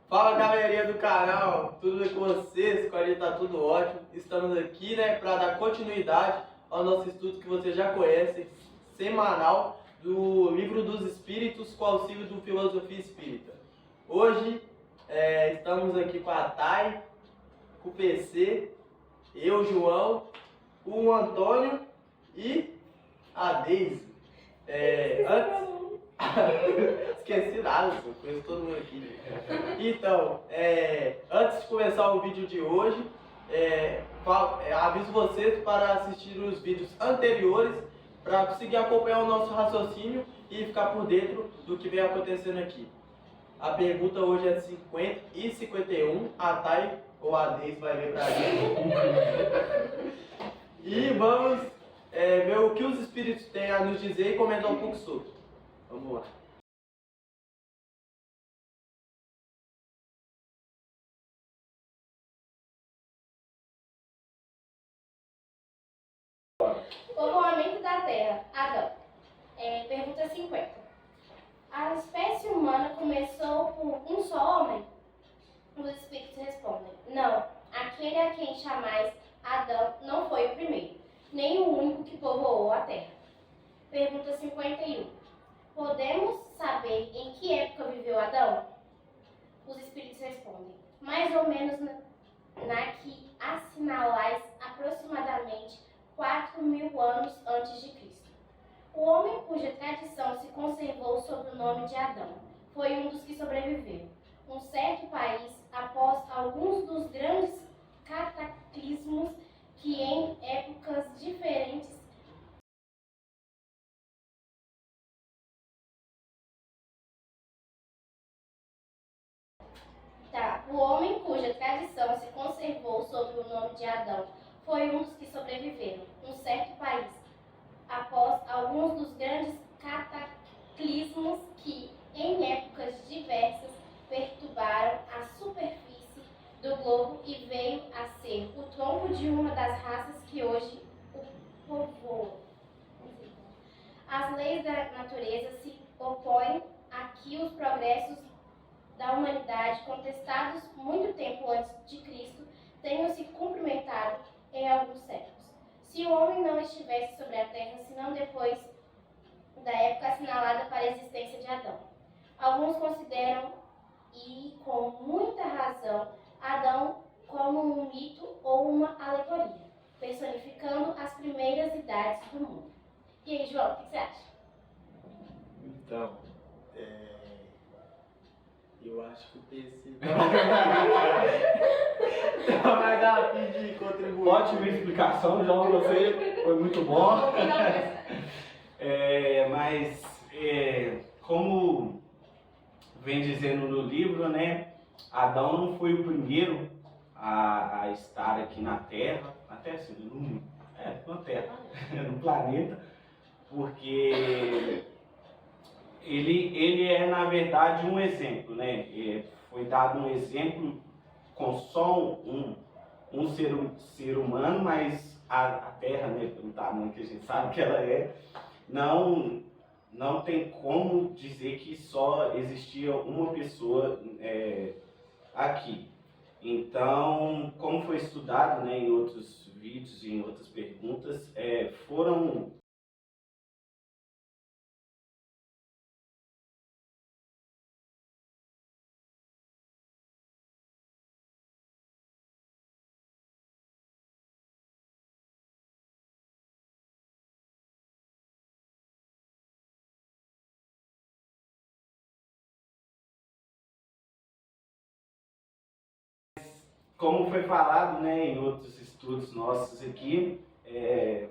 Fala galerinha do canal, tudo bem com vocês? Com a gente tá tudo ótimo. Estamos aqui, para dar continuidade ao nosso estudo que vocês já conhecem, semanal, do Livro dos Espíritos com auxílio do Filosofia Espírita. Hoje estamos aqui com a Thay, com o PC, eu, João, o Antônio e a Deise. Esqueci nada, conheço todo mundo aqui. Então, antes de começar o vídeo de hoje, aviso vocês para assistir os vídeos anteriores para conseguir acompanhar o nosso raciocínio e ficar por dentro do que vem acontecendo aqui. A pergunta hoje é 50 e 51, a Thay ou a Deise vai ver pra gente. E vamos ver o que os espíritos têm a nos dizer e comentar um pouco sobre. Vamos lá. Povoamento da Terra, Adão. Pergunta 50. A espécie humana começou por um só homem? Os espíritos respondem: não, aquele a quem chamais Adão não foi o primeiro, nem o único que povoou a Terra. Pergunta 51. Podemos saber em que época viveu Adão? Os espíritos respondem: mais ou menos na que assinalais, aproximadamente 4.000 anos antes de Cristo. O homem cuja tradição se conservou sob o nome de Adão foi um dos que sobreviveu. Um certo país, após alguns dos grandes cataclismos que em épocas diferentes O homem cuja tradição se conservou sob o nome de Adão foi um dos que sobreviveram. Um certo país, após alguns dos grandes cataclismos que, em épocas diversas, perturbaram a superfície do globo e veio a ser o tronco de uma das raças que hoje o povoam. As leis da natureza se opõem a que os progressos da humanidade, contestados muito tempo antes de Cristo, tenham se cumprimentado em alguns séculos. Se o homem não estivesse sobre a terra, senão depois da época assinalada para a existência de Adão. Alguns consideram, e com muita razão, Adão como um mito ou uma alegoria, personificando as primeiras idades do mundo. E aí, João, o que você acha? Então, eu acho que o PC não vai dar a fim de contribuir. Ótima explicação, João, você foi muito bom. Como vem dizendo no livro, né, Adão não foi o primeiro a estar aqui na Terra, até assim, na Terra, no planeta, porque ele é, na verdade, um exemplo, né? Foi dado um exemplo com só um ser humano, mas a Terra, né, pelo tamanho que a gente sabe que ela é, não tem como dizer que só existia uma pessoa aqui. Então, como foi estudado, né, em outros vídeos e em outras perguntas, foram como foi falado, né, em outros estudos nossos aqui,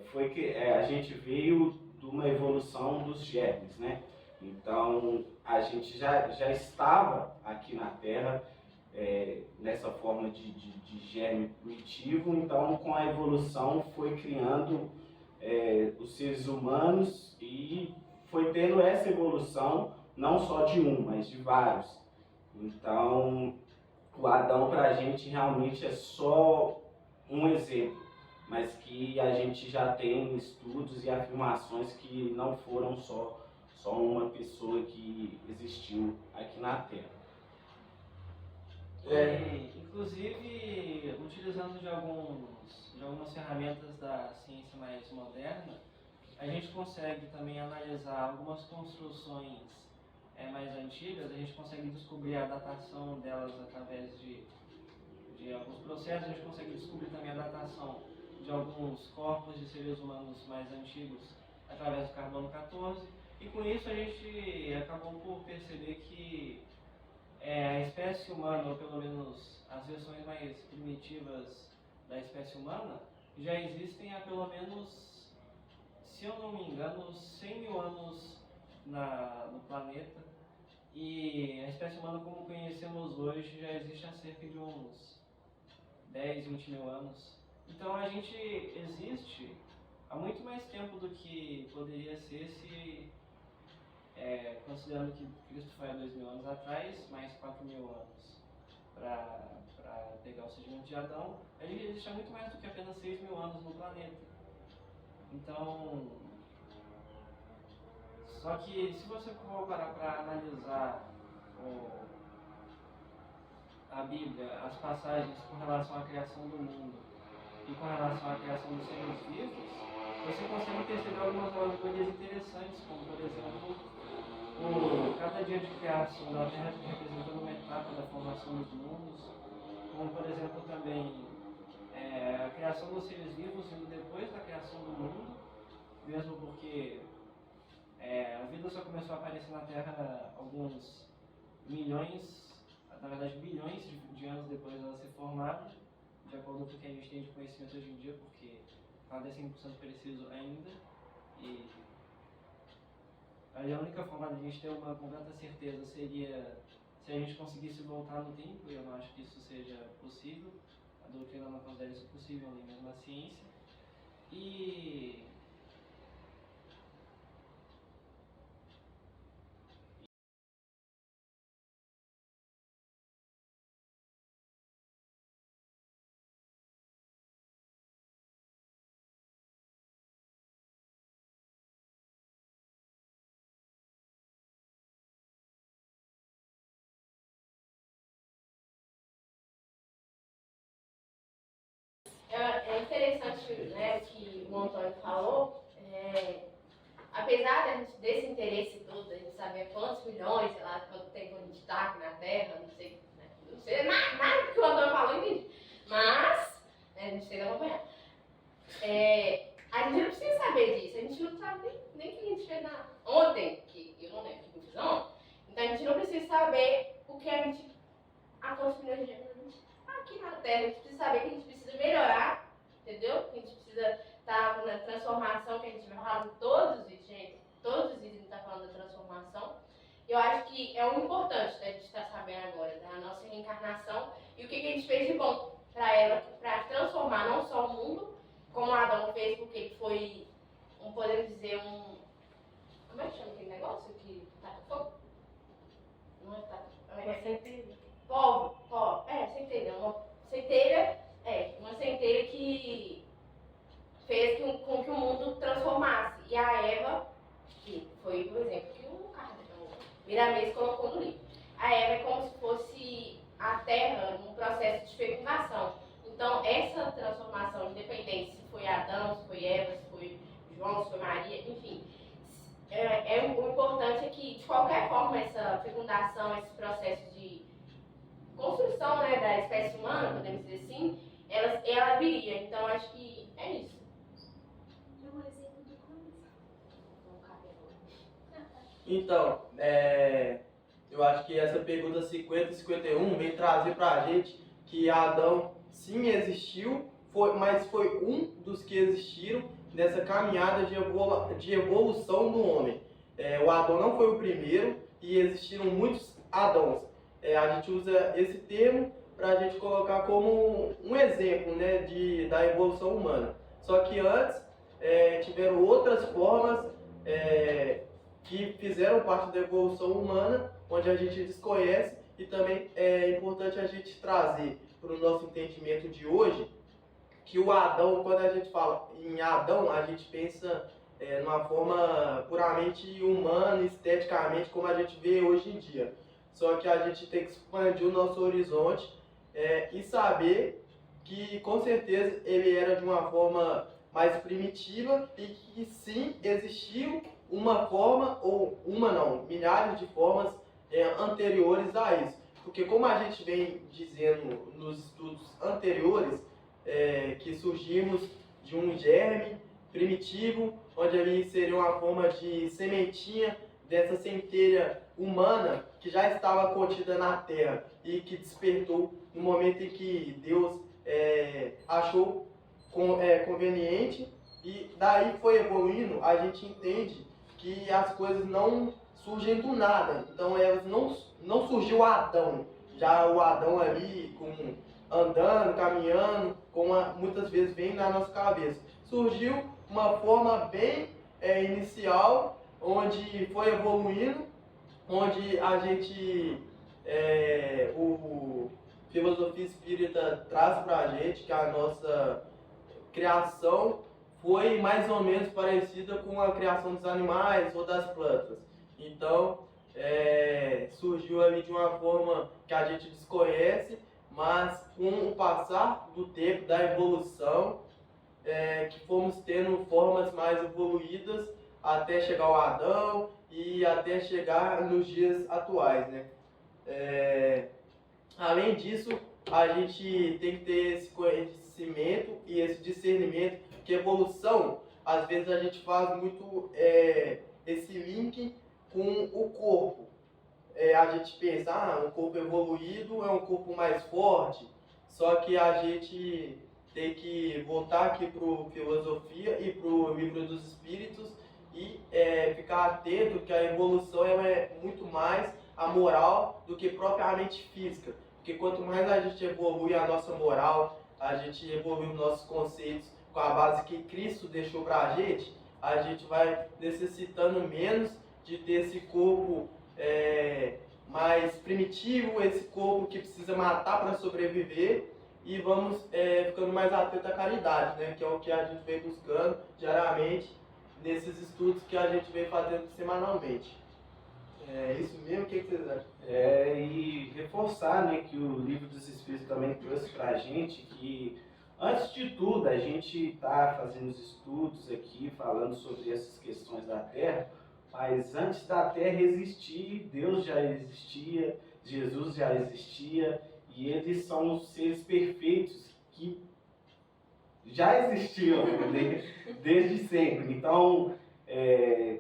foi que a gente veio de uma evolução dos germes, né? Então, a gente já estava aqui na Terra nessa forma de germe primitivo, então com a evolução foi criando os seres humanos e foi tendo essa evolução não só de um, mas de vários. Então, o Adão para a gente realmente é só um exemplo, mas que a gente já tem estudos e afirmações que não foram só só, só uma pessoa que existiu aqui na Terra. Inclusive, utilizando de algumas ferramentas da ciência mais moderna, a gente consegue também analisar algumas construções mais antigas, a gente consegue descobrir a datação delas através de alguns processos, a gente consegue descobrir também a datação de alguns corpos de seres humanos mais antigos através do carbono 14, e com isso a gente acabou por perceber que a espécie humana, ou pelo menos as versões mais primitivas da espécie humana, já existem há pelo menos, se eu não me engano, 100 mil anos no planeta, e a espécie humana como conhecemos hoje já existe há cerca de uns 10, 20 mil anos. Então a gente existe há muito mais tempo do que poderia ser se, considerando que Cristo foi há 2.000 anos atrás, mais 4.000 anos para pegar o surgimento de Adão, a gente existe há muito mais do que apenas 6.000 anos no planeta. Então, só que se você for parar para analisar a Bíblia, as passagens com relação à criação do mundo e com relação à criação dos seres vivos, você consegue perceber algumas coisas interessantes, como por exemplo, cada dia de criação da Terra representando uma etapa da formação dos mundos, como por exemplo também a criação dos seres vivos vindo depois da criação do mundo, mesmo porque a vida só começou a aparecer na Terra alguns milhões, na verdade bilhões de anos depois dela ser formada, de acordo com o que a gente tem de conhecimento hoje em dia, porque nada é 100% preciso ainda, e a única forma de a gente ter uma completa certeza seria se a gente conseguisse voltar no tempo, e eu não acho que isso seja possível, a doutrina não considera isso possível, nem mesmo a ciência, e É interessante, né, o que o Antônio falou. Apesar desse interesse todo, a gente saber quantos milhões, sei lá, quanto tempo a gente está aqui na Terra, não sei, né, não sei nada do que o Antônio falou, eu entendi. Mas, a gente tem que acompanhar. A gente não precisa saber disso, a gente não sabe nem que a gente fez ontem, que eu não lembro o que eu fiz ontem. Então a gente não precisa saber o que a gente, há quantos milhões de anos a gente está aqui na Terra. A gente precisa saber que a gente precisa melhorar, entendeu? Que a gente precisa estar na transformação, que a gente vai falando todos os vídeos a gente está falando da transformação. Eu acho que é o importante da gente estar sabendo agora, da nossa reencarnação e o que a gente fez de bom para ela, para transformar não só o mundo, como Adão fez, porque ele foi, podemos dizer, como é que chama aquele negócio que taca fogo? Não é taca fogo. Uma centelha. Centelha. Uma centelha que fez com que o mundo transformasse. E a Eva, que foi o exemplo que o Miramês colocou no livro. A Eva é como se fosse a Terra num processo de fecundação. Então, essa transformação, independente se foi Adão, se foi Eva, se foi João, se foi Maria, enfim, o importante é que, de qualquer forma, essa fecundação, esse processo de construção, né, da espécie humana, podemos dizer assim, ela viria. Então, acho que é isso. Então, eu acho que essa pergunta 50 e 51 vem trazer pra gente que Adão sim existiu, mas foi um dos que existiram nessa caminhada de evolução do homem. O Adão não foi o primeiro e existiram muitos Adãos. A gente usa esse termo para a gente colocar como um exemplo, né, da evolução humana. Só que antes tiveram outras formas que fizeram parte da evolução humana, onde a gente desconhece, e também é importante a gente trazer para o nosso entendimento de hoje que o Adão, quando a gente fala em Adão, a gente pensa numa forma puramente humana, esteticamente, como a gente vê hoje em dia. Só que a gente tem que expandir o nosso horizonte e saber que com certeza ele era de uma forma mais primitiva e que sim existiu uma forma, ou uma não, milhares de formas anteriores a isso. Porque como a gente vem dizendo nos estudos anteriores, que surgimos de um germe primitivo, onde ali seria uma forma de sementinha dessa centelha humana que já estava contida na terra e que despertou no momento em que Deus achou conveniente, e daí foi evoluindo. A gente entende que as coisas não surgem do nada, então elas não surgiu Adão, já o Adão ali andando, caminhando, como muitas vezes vem na nossa cabeça. Surgiu uma forma bem inicial, onde foi evoluindo, onde a gente, o filosofia espírita traz para a gente que a nossa criação foi mais ou menos parecida com a criação dos animais ou das plantas. Então, surgiu ali de uma forma que a gente desconhece, mas com o passar do tempo, da evolução, que fomos tendo formas mais evoluídas até chegar ao Adão e até chegar nos dias atuais, né? Além disso, a gente tem que ter esse conhecimento e esse discernimento, que evolução, às vezes a gente faz muito esse link com o corpo. A gente pensa, um corpo evoluído é um corpo mais forte, só que a gente tem que voltar aqui para a filosofia e para o livro dos espíritos e ficar atento que a evolução é muito mais a moral do que propriamente física. Porque quanto mais a gente evolui a nossa moral, a gente evolui os nossos conceitos com a base que Cristo deixou para a gente vai necessitando menos de ter esse corpo mais primitivo, esse corpo que precisa matar para sobreviver, e vamos ficando mais atentos à caridade, né? Que é o que a gente vem buscando diariamente nesses estudos que a gente vem fazendo semanalmente. É isso mesmo? O que vocês acham? E reforçar, né, que o Livro dos Espíritos também trouxe para a gente que, antes de tudo, a gente está fazendo os estudos aqui, falando sobre essas questões da Terra, mas antes da Terra existir, Deus já existia, Jesus já existia, e eles são os seres perfeitos que já existiam desde sempre. Então,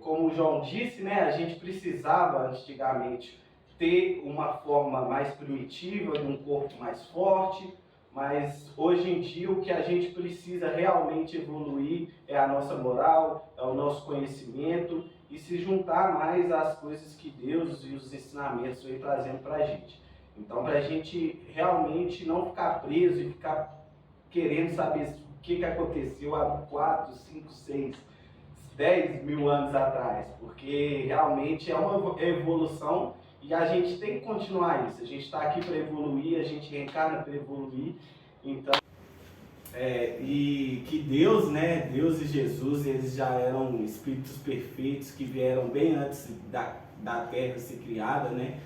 como o João disse, né, a gente precisava antigamente ter uma forma mais primitiva, de um corpo mais forte, mas hoje em dia o que a gente precisa realmente evoluir é a nossa moral, é o nosso conhecimento e se juntar mais às coisas que Deus e os ensinamentos vem trazendo para a gente. Então, para a gente realmente não ficar preso e ficar querendo saber o que aconteceu há 4, 5, 6, 10 mil anos atrás, porque realmente é uma evolução e a gente tem que continuar isso. A gente está aqui para evoluir, a gente reencarna para evoluir. Então, e que Deus, né, Deus e Jesus, eles já eram espíritos perfeitos que vieram bem antes da Terra ser criada, né?